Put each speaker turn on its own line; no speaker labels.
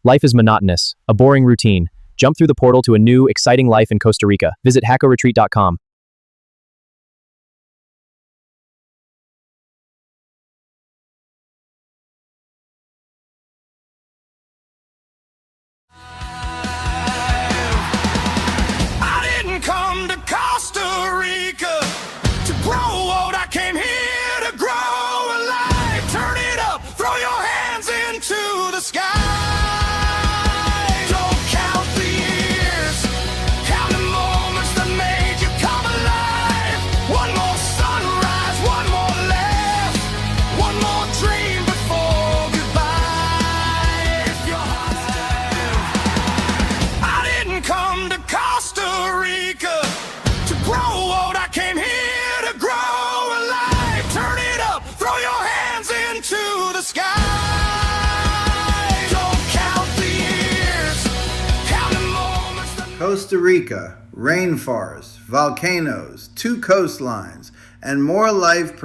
Life is monotonous, a boring routine. Jump through the portal to a new, exciting life in Costa Rica. Visit jacoretreat.com.
I didn't come to Costa Rica to grow old. I came here to grow alive. Turn it up, throw your hands into the sky. Don't count the years, count the moments that made you come alive. One more sunrise, one more laugh, one more dream before goodbye. If your heart's down, I didn't come to Costa Rica to grow old. I came here to grow alive. Turn it up, throw your hands into the sky. Don't count the years, count the moments that
Costa Rica, rainforests, volcanoes, 2 coastlines, and more life